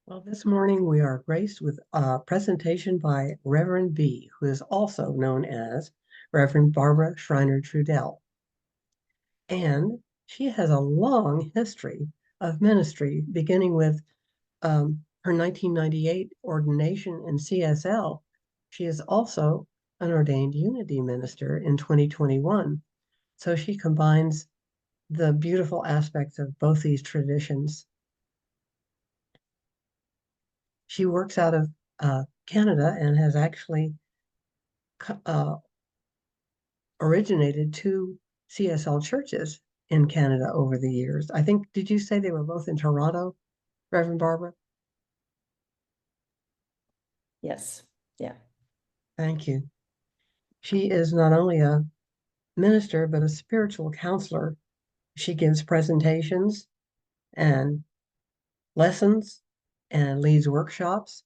Well, this morning we are graced with a presentation by Reverend B, who is also known as Reverend Barbara Schreiner-Trudel. And she has a long history of ministry, beginning with her 1998 ordination in CSL. She is also an Ordained Unity minister in 2021. So she combines the beautiful aspects of both these traditions. She works out of Canada and has actually uh, originated two CSL churches in Canada over the years. I think, did you say they were both in Toronto, Reverend Barbara? Yes. Yeah. Thank you. She is not only a minister, but a spiritual counselor. She gives presentations and lessons and leads workshops.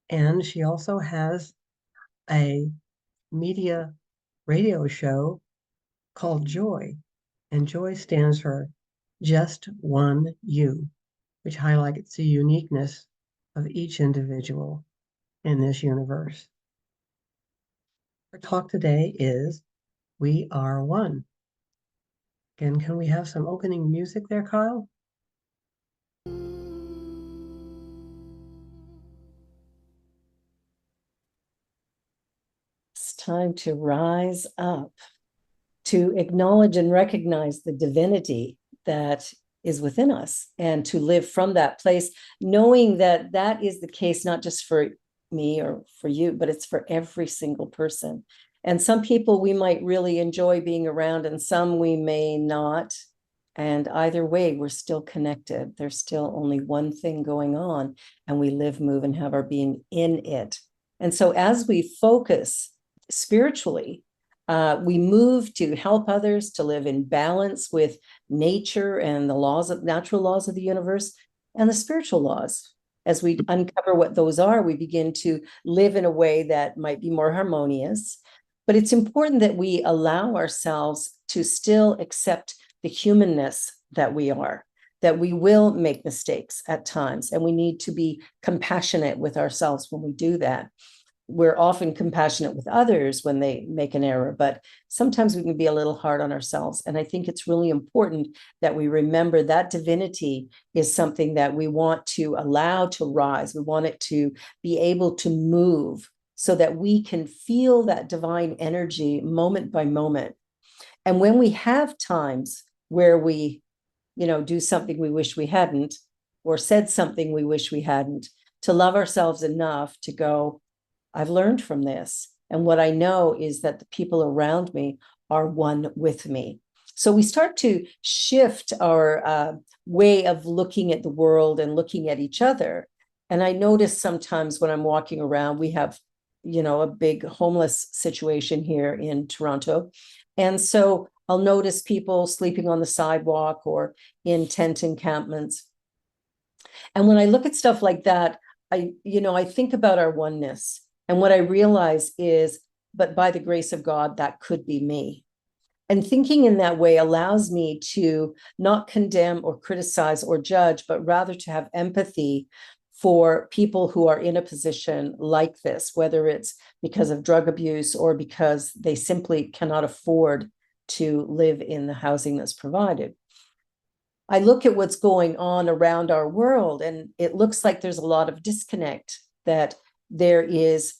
And she also has a media radio show called Joy. And Joy stands for Just One You, which highlights the uniqueness of each individual in this universe. Our talk today is We Are One. Again, can we have some opening music there, Kyle? It's time to rise up, to acknowledge and recognize the divinity that is within us, and to live from that place, knowing that that is the case, not just for me or for you, but it's for every single person. And some people we might really enjoy being around, and some we may not. And either way, we're still connected. There's still only one thing going on, and we live, move, and have our being in it. And so as we focus spiritually, we move to help others to live in balance with nature and the laws of natural laws of the universe and the spiritual laws. As we uncover what those are, we begin to live in a way that might be more harmonious. But it's important that we allow ourselves to still accept the humanness that we are, that we will make mistakes at times, and we need to be compassionate with ourselves when we do that. We're often compassionate with others when they make an error, but sometimes we can be a little hard on ourselves. And I think it's really important that we remember that divinity is something that we want to allow to rise. We want it to be able to move so that we can feel that divine energy moment by moment. And when we have times where we, do something we wish we hadn't, or said something we wish we hadn't, to love ourselves enough to go, I've learned from this. And what I know is that the people around me are one with me. So we start to shift our way of looking at the world and looking at each other. And I notice sometimes when I'm walking around, we have, a big homeless situation here in Toronto. And so I'll notice people sleeping on the sidewalk or in tent encampments. And when I look at stuff like that, I think about our oneness. And what I realize is, but by the grace of God, that could be me. And thinking in that way allows me to not condemn or criticize or judge, but rather to have empathy for people who are in a position like this, whether it's because of drug abuse or because they simply cannot afford to live in the housing that's provided. I look at what's going on around our world, and it looks like there's a lot of disconnect, that there is,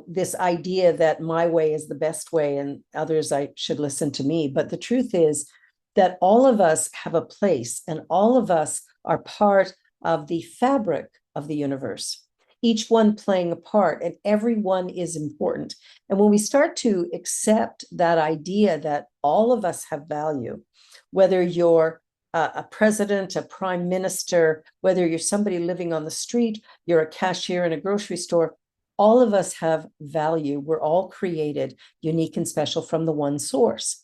this idea that my way is the best way and others I should listen to me. But the truth is that all of us have a place, and all of us are part of the fabric of the universe, each one playing a part, and everyone is important. And when we start to accept that idea that all of us have value, whether you're a president, a prime minister, whether you're somebody living on the street, you're a cashier in a grocery store, all of us have value. We're all created unique and special from the one source.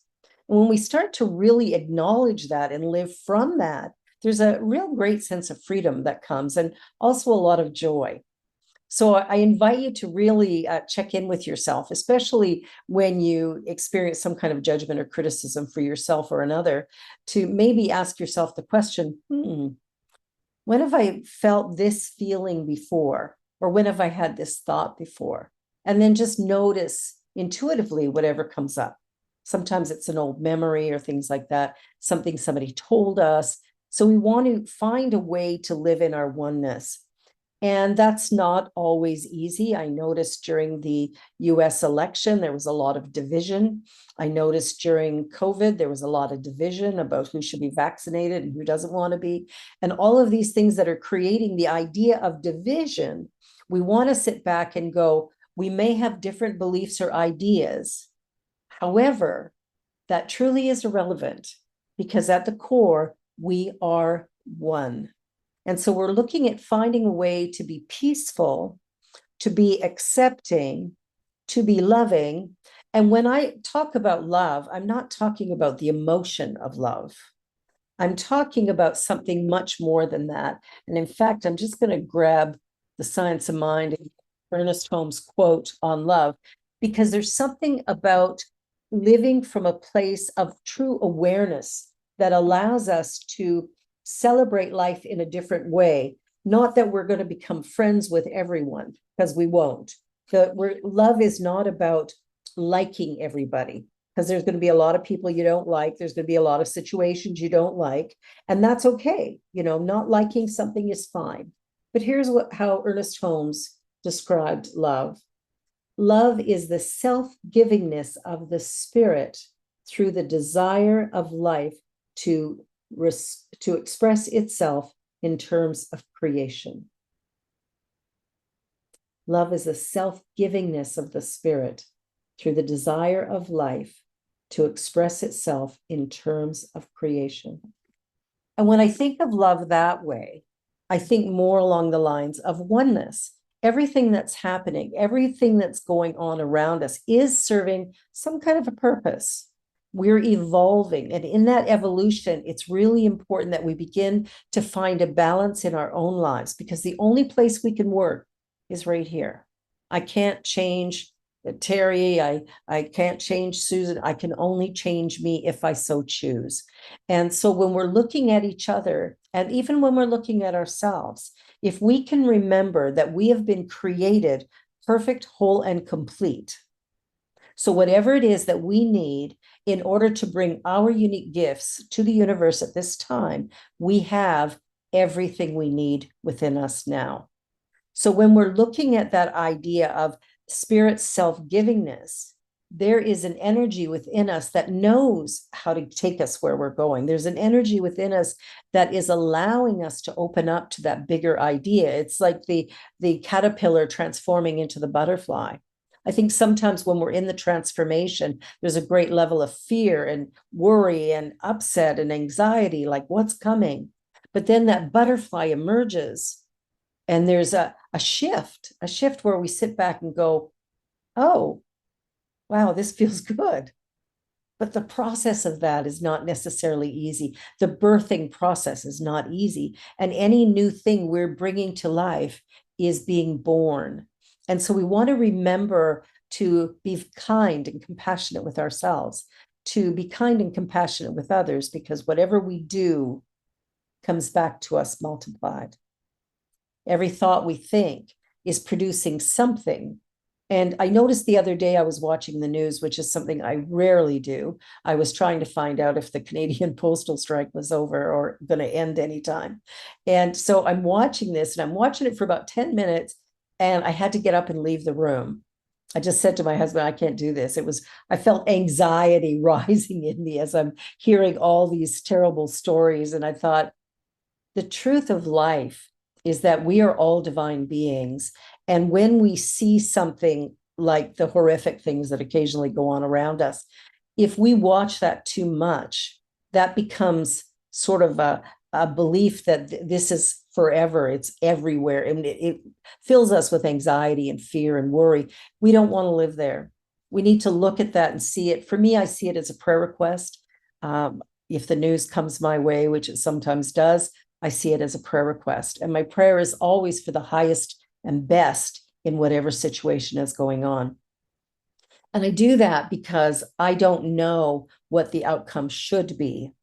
And when we start to really acknowledge that and live from that, there's a real great sense of freedom that comes, and also a lot of joy. So I invite you to really check in with yourself, especially when you experience some kind of judgment or criticism for yourself or another, to maybe ask yourself the question, what When have I felt this feeling before? Or when have I had this thought before? And then just notice intuitively whatever comes up. Sometimes it's an old memory or things like that, something somebody told us. So we want to find a way to live in our oneness. And that's not always easy. I noticed during the US election, there was a lot of division. I noticed during COVID, there was a lot of division about who should be vaccinated and who doesn't want to be. And all of these things that are creating the idea of division, we want to sit back and go, we may have different beliefs or ideas. However, that truly is irrelevant because at the core, we are one. And so we're looking at finding a way to be peaceful, to be accepting, to be loving. And when I talk about love, I'm not talking about the emotion of love. I'm talking about something much more than that. And in fact, I'm just going to grab the Science of Mind, Ernest Holmes' quote on love, because there's something about living from a place of true awareness that allows us to celebrate life in a different way. Not that we're going to become friends with everyone, because we won't. Love is not about liking everybody, because there's going to be a lot of people you don't like. There's going to be a lot of situations you don't like, and that's okay. Not liking something is fine. But here's how Ernest Holmes described love. Love is the self-givingness of the spirit through the desire of life to express itself in terms of creation. Love is the self-givingness of the spirit through the desire of life to express itself in terms of creation. And when I think of love that way, I think more along the lines of oneness. Everything that's happening, everything that's going on around us is serving some kind of a purpose. We're evolving. And in that evolution, it's really important that we begin to find a balance in our own lives, because the only place we can work is right here. I can't change Terry. I can't change Susan. I can only change me if I so choose. And so when we're looking at each other, and even when we're looking at ourselves, if we can remember that we have been created perfect, whole, and complete. So whatever it is that we need in order to bring our unique gifts to the universe at this time, we have everything we need within us now. So when we're looking at that idea of spirit's self-givingness, there is an energy within us that knows how to take us where we're going. There's an energy within us that is allowing us to open up to that bigger idea. It's like the caterpillar transforming into the butterfly. I think sometimes when we're in the transformation, there's a great level of fear and worry and upset and anxiety, like what's coming. But then that butterfly emerges and there's a shift where we sit back and go, oh, wow, this feels good. But the process of that is not necessarily easy. The birthing process is not easy. And any new thing we're bringing to life is being born. And so we want to remember to be kind and compassionate with ourselves, to be kind and compassionate with others, because whatever we do comes back to us multiplied. Every thought we think is producing something. And I noticed the other day I was watching the news, which is something I rarely do. I was trying to find out if the Canadian postal strike was over or going to end anytime. And so I'm watching this, and I'm watching it for about 10 minutes, and I had to get up and leave the room. I just said to my husband, I can't do this. I felt anxiety rising in me as I'm hearing all these terrible stories. And I thought, the truth of life is that we are all divine beings. And when we see something like the horrific things that occasionally go on around us, if we watch that too much, that becomes sort of a belief that this is forever, it's everywhere, and it fills us with anxiety and fear and worry. We don't want to live there. We need to look at that and see it. For me, I see it as a prayer request. If the news comes my way, which it sometimes does, I see it as a prayer request. And my prayer is always for the highest and best in whatever situation is going on. And I do that because I don't know what the outcome should be.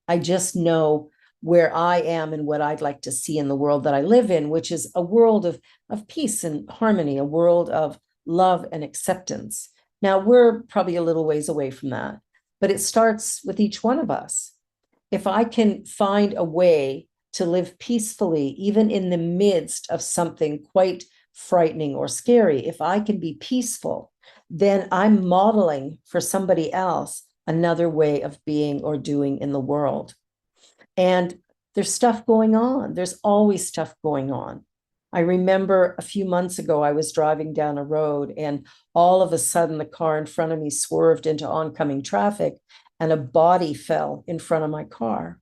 I just know where I am and what I'd like to see in the world that I live in, which is a world of peace and harmony, a world of love and acceptance. Now, we're probably a little ways away from that, but it starts with each one of us. If I can find a way to live peacefully, even in the midst of something quite frightening or scary, if I can be peaceful, then I'm modeling for somebody else another way of being or doing in the world. And there's stuff going on. There's always stuff going on. I remember a few months ago, I was driving down a road and all of a sudden the car in front of me swerved into oncoming traffic and a body fell in front of my car.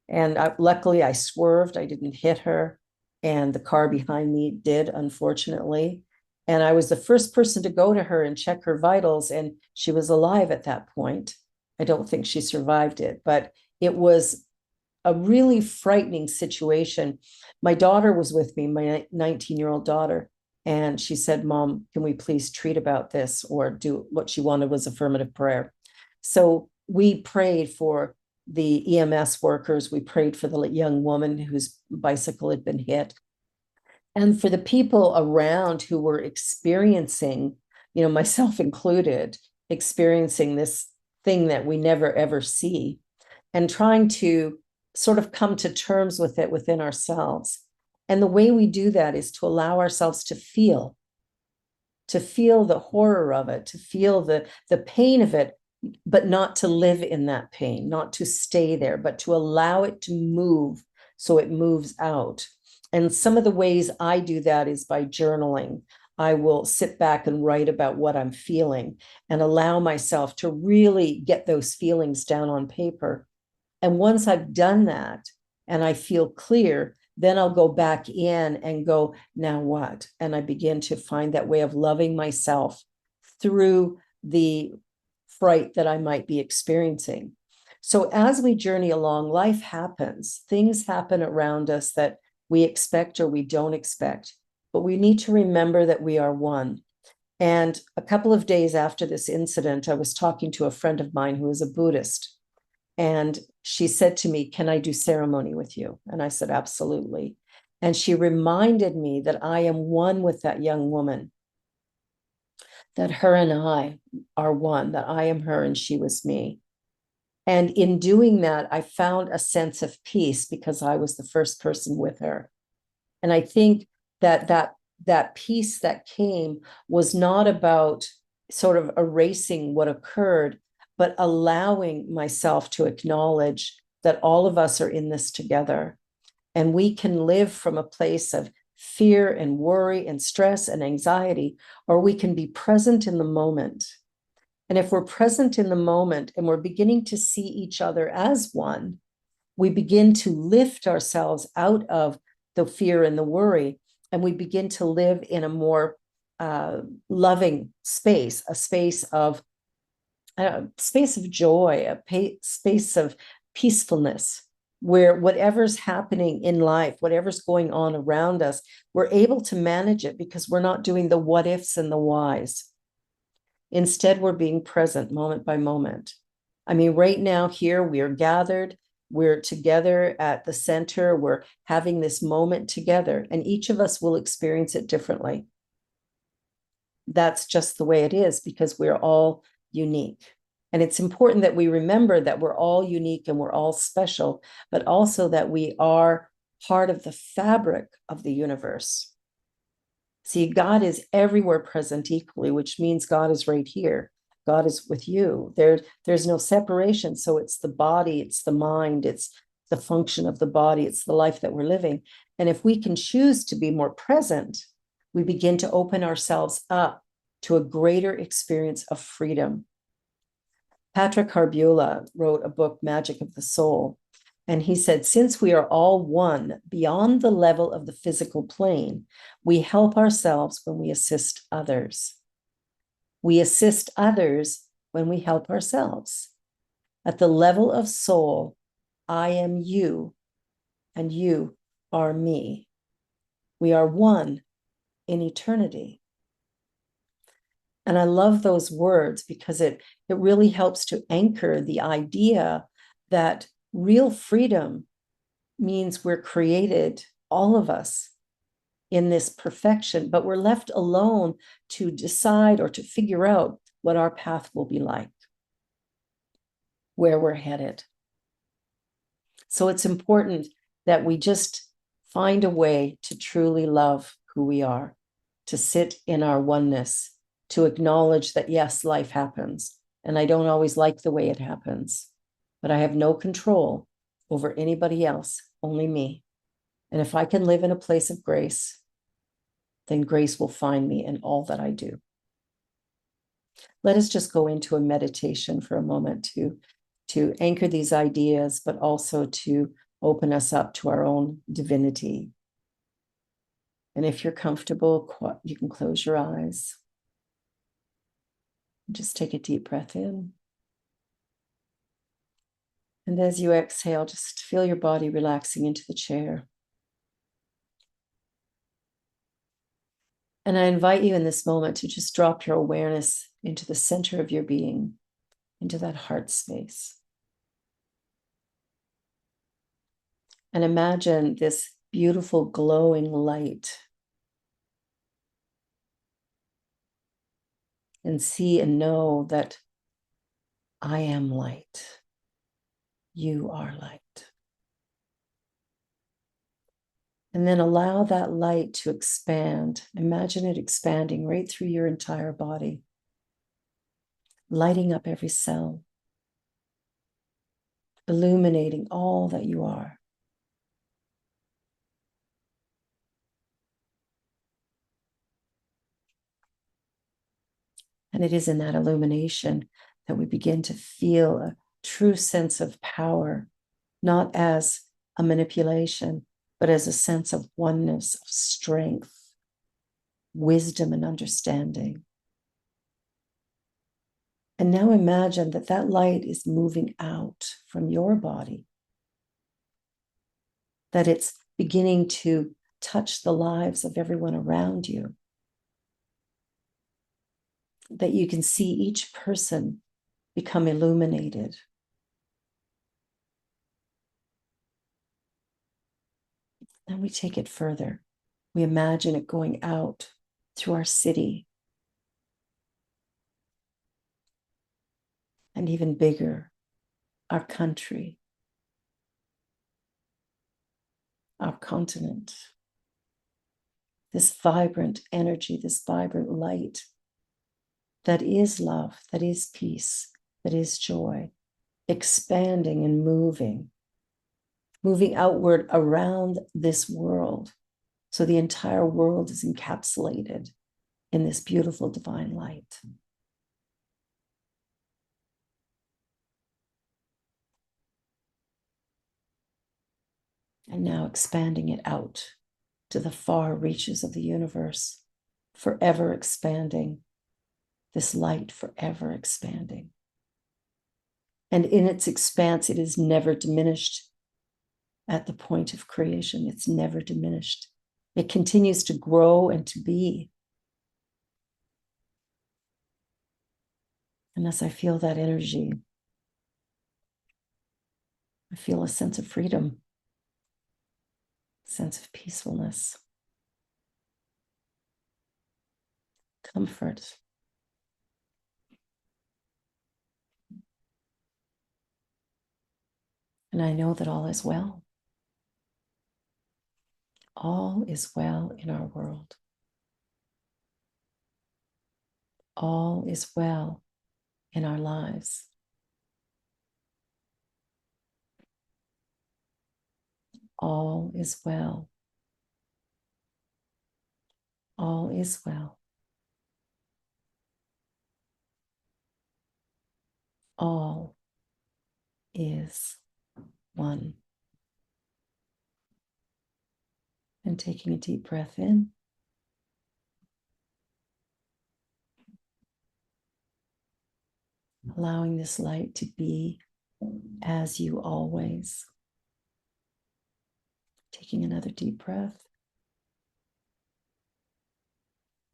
And luckily I swerved, I didn't hit her, and the car behind me did, unfortunately. And I was the first person to go to her and check her vitals, and she was alive at that point. I don't think she survived it, but it was a really frightening situation. My daughter was with me, my 19-year-old daughter, and she said, "Mom, can we please treat about this?" Or do what she wanted was affirmative prayer. So we prayed for the EMS workers. We prayed for the young woman whose bicycle had been hit. And for the people around who were experiencing, myself included, experiencing this thing that we never ever see, and trying to sort of come to terms with it within ourselves. And the way we do that is to allow ourselves to feel the horror of it, to feel the pain of it, but not to live in that pain, not to stay there, but to allow it to move so it moves out. And some of the ways I do that is by journaling. I will sit back and write about what I'm feeling and allow myself to really get those feelings down on paper. And once I've done that and I feel clear, then I'll go back in and go, now what? And I begin to find that way of loving myself through the fright that I might be experiencing. So as we journey along, life happens. Things happen around us that we expect or we don't expect, but we need to remember that we are one. And a couple of days after this incident, I was talking to a friend of mine who is a Buddhist. And she said to me, "Can I do ceremony with you?" And I said, "Absolutely." And she reminded me that I am one with that young woman, that her and I are one, that I am her and she was me. And in doing that, I found a sense of peace because I was the first person with her. And I think that peace that came was not about sort of erasing what occurred, but allowing myself to acknowledge that all of us are in this together. And we can live from a place of fear and worry and stress and anxiety, or we can be present in the moment. And if we're present in the moment and we're beginning to see each other as one, we begin to lift ourselves out of the fear and the worry, and we begin to live in a more loving space, a space of joy, space of peacefulness, where whatever's happening in life, whatever's going on around us, we're able to manage it because we're not doing the what ifs and the whys. Instead, we're being present moment by moment. I mean, right now here we are gathered, we're together at the center, we're having this moment together, and each of us will experience it differently. That's just the way it is because we're all unique. And it's important that we remember that we're all unique and we're all special, but also that we are part of the fabric of the universe. See, God is everywhere present equally, which means God is right here. God is with you. There's no separation. So it's the body, it's the mind, it's the function of the body, it's the life that we're living. And if we can choose to be more present, we begin to open ourselves up to a greater experience of freedom. Patrick Harbula wrote a book, Magic of the Soul, and he said, since we are all one beyond the level of the physical plane, we help ourselves when we assist others. We assist others when we help ourselves. At the level of soul, I am you, and you are me. We are one in eternity. And I love those words because it really helps to anchor the idea that real freedom means we're created, all of us, in this perfection, but we're left alone to decide or to figure out what our path will be like, where we're headed. So it's important that we just find a way to truly love who we are, to sit in our oneness, to acknowledge that, yes, life happens, and I don't always like the way it happens, but I have no control over anybody else, only me. And if I can live in a place of grace, then grace will find me in all that I do. Let us just go into a meditation for a moment to anchor these ideas, but also to open us up to our own divinity. And if you're comfortable, you can close your eyes. Just take a deep breath in. And as you exhale, just feel your body relaxing into the chair. And I invite you in this moment to just drop your awareness into the center of your being, into that heart space. And imagine this beautiful glowing light. And see and know that I am light. You are light. And then allow that light to expand. Imagine it expanding right through your entire body, lighting up every cell, illuminating all that you are. And it is in that illumination that we begin to feel a true sense of power, not as a manipulation, but as a sense of oneness, of strength, wisdom, and understanding. And now imagine that that light is moving out from your body, that it's beginning to touch the lives of everyone around you, that you can see each person become illuminated. Then we take it further. We imagine it going out through our city, and even bigger, our country, our continent. This vibrant energy, this vibrant light that is love, that is peace, that is joy, expanding and moving outward around this world. So the entire world is encapsulated in this beautiful divine light. And now expanding it out to the far reaches of the universe, forever expanding, this light forever expanding. And in its expanse, it is never diminished at the point of creation. It's never diminished. It continues to grow and to be. And as I feel that energy, I feel a sense of freedom, a sense of peacefulness, comfort. And I know that all is well. All is well in our world. All is well in our lives. All is well. All is well. All is one. And taking a deep breath in. Allowing this light to be as you always. Taking another deep breath.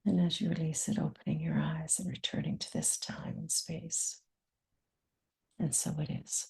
And as you release it, opening your eyes and returning to this time and space. And so it is.